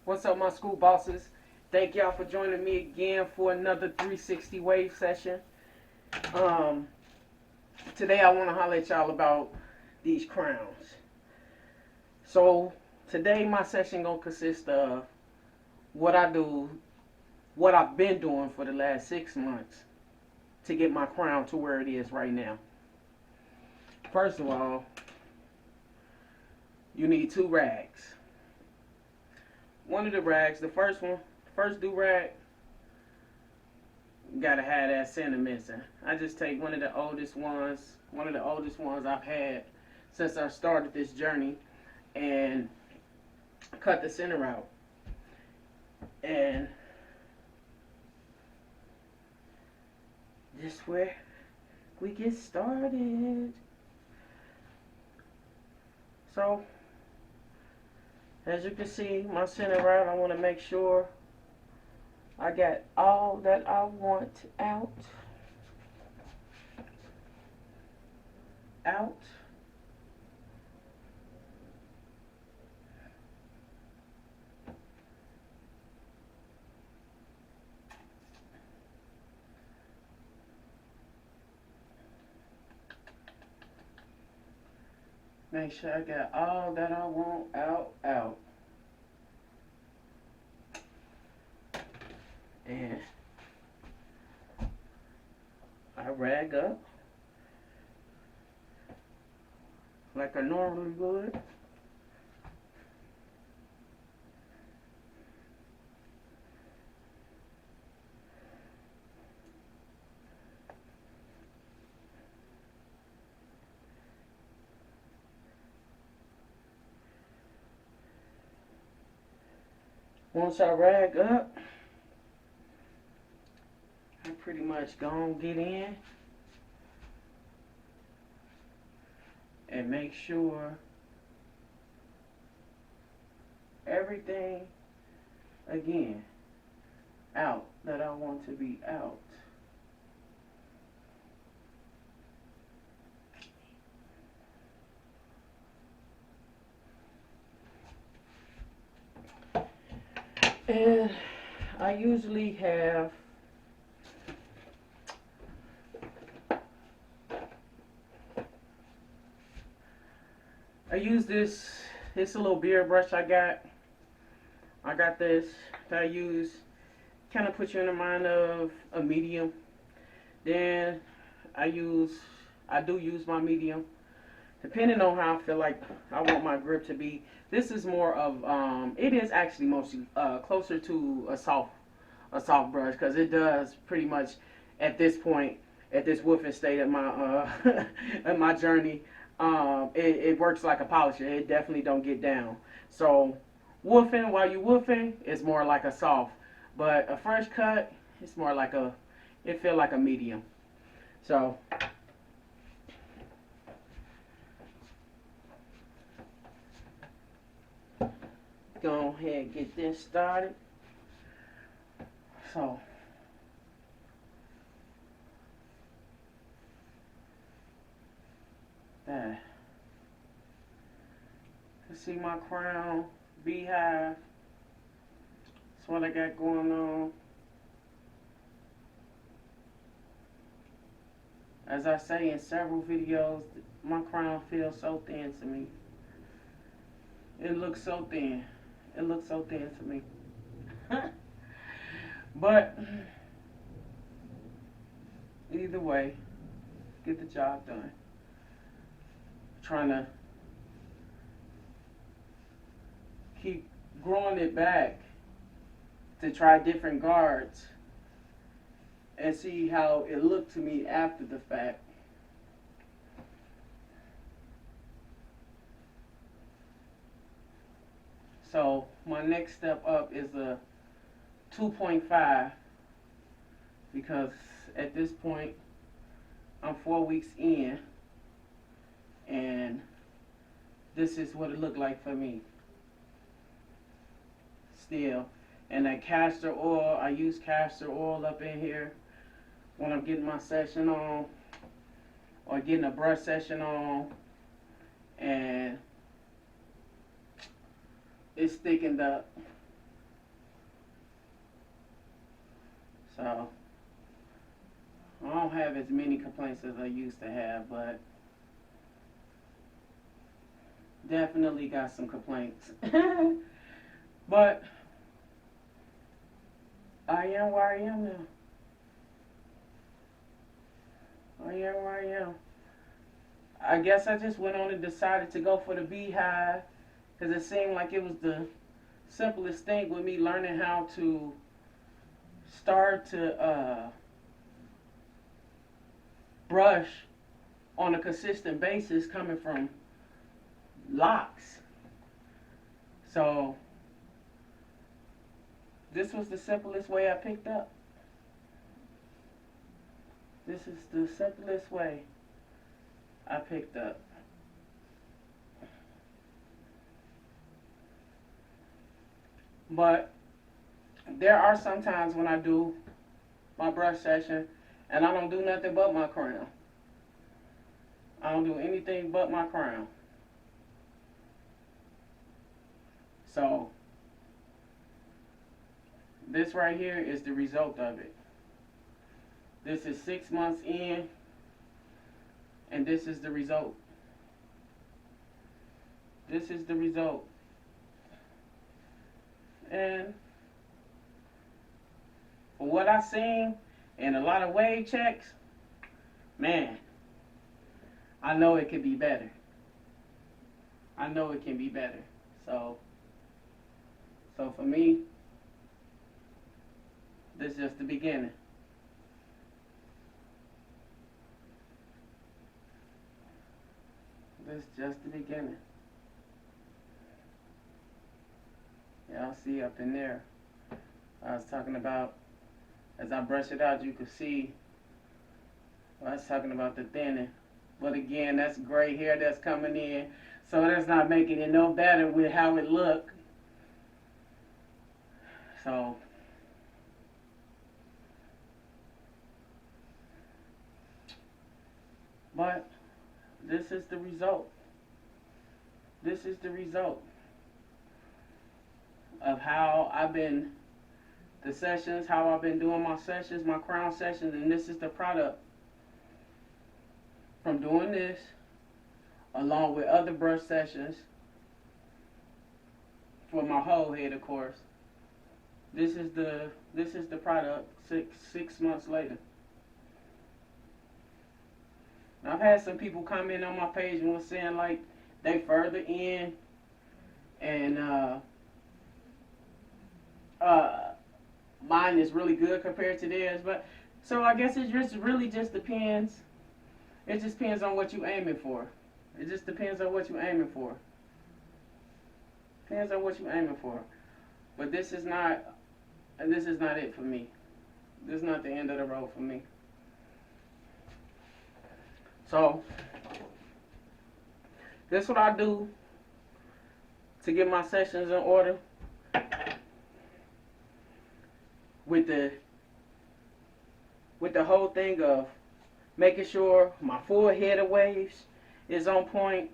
What's up, my school bosses? Thank y'all for joining me again for another 360 Wave session. Um, Today I want to holler at y'all about these crowns. So today my session gonna consist of what I do, what I've been doing for the last 6 months to get my crown to where it is right now. First of all, you need two rags. One of the rags, the first do rag, gotta have that center missing. I just take one of the oldest ones I've had since I started this journey, and cut the center out. And this where we get started. So, as you can see, my center out, I want to make sure I got all that I want out. Make sure I got all that I want out. And I rag up like I normally would. Once I rag up, I pretty much gonna get in and make sure everything, again, out that I want to be out. And I usually have I use this a little beard brush I got this that I use, kind of put you in the mind of a medium. Then I do use my medium depending on how I feel like I want my grip to be. This is more of it is actually mostly closer to a soft brush, because it does pretty much at this point, at this woofing state of my in my journey, it works like a polisher. It definitely don't get down. So woofing, while you woofing, is more like a soft, but a fresh cut, it's more like it feel like a medium. So go ahead and get this started. So there. You see my crown, Beehive. That's what I got going on. As I say in several videos, my crown feels so thin to me. It looks so thin. It looks so thin to me. But either way, get the job done. Trying to keep growing it back to try different guards and see how it looked to me after the fact. So my next step up is a 2.5, because at this point I'm 4 weeks in, and this is what it looked like for me still. And that castor oil, I use castor oil up in here when I'm getting my session on or getting a brush session on, and it's thickened up. have as many complaints as I used to have, but definitely got some complaints. But I am where I am now. I am where I am. I guess I just went on and decided to go for the Beehive because it seemed like it was the simplest thing with me learning how to start to brush on a consistent basis coming from locks. So this was the simplest way I picked up. This is the simplest way I picked up. But there are some times when I do my brush session and I don't do nothing but my crown. I don't do anything but my crown. So this right here is the result of it. This is 6 months in, and this is the result. This is the result. And for what I've seen and a lot of wave checks, man, I know it can be better. I know it can be better. So for me, this is just the beginning. This is just the beginning. Y'all see up in there, I was talking about, as I brush it out, you can see, I was talking about the thinning. But again, that's gray hair that's coming in, so that's not making it no better with how it look. So but this is the result. This is the result of how I've been, the sessions, how I've been doing my sessions, my crown sessions, and this is the product from doing this, along with other brush sessions for my whole head, of course. This is the product 6 months later. I've had some people comment on my page and was saying like they further in and mine is really good compared to theirs, but so I guess it just really just depends. It just depends on what you're aiming for. It just depends on what you're aiming for. Depends on what you're aiming for. But this is not it for me. This is not the end of the road for me. So this is what I do to get my sessions in order with the whole thing of making sure my full head of waves is on point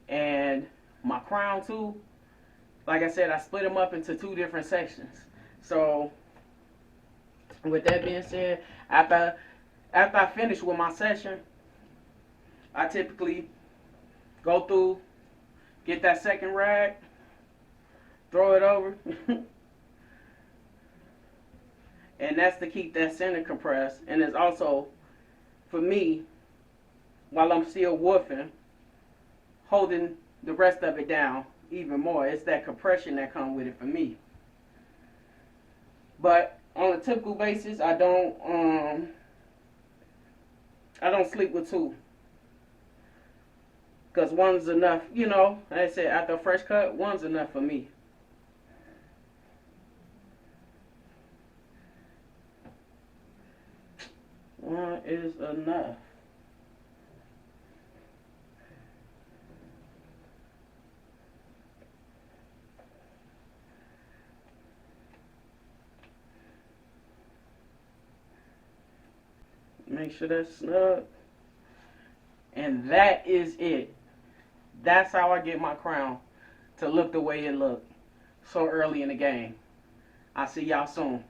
and my crown too. Like I said, I split them up into 2 different sections. So with that being said, after I finish with my session, I typically go through, get that second rag, throw it over, and that's to keep that center compressed. And it's also, for me, while I'm still woofing, holding the rest of it down even more. It's that compression that comes with it for me. But on a typical basis, I don't sleep with 2. Because one's enough, you know, like I said, after a fresh cut, one's enough for me. One is enough. Make sure that's snug. And that is it. That's how I get my crown to look the way it looked so early in the game. I'll see y'all soon.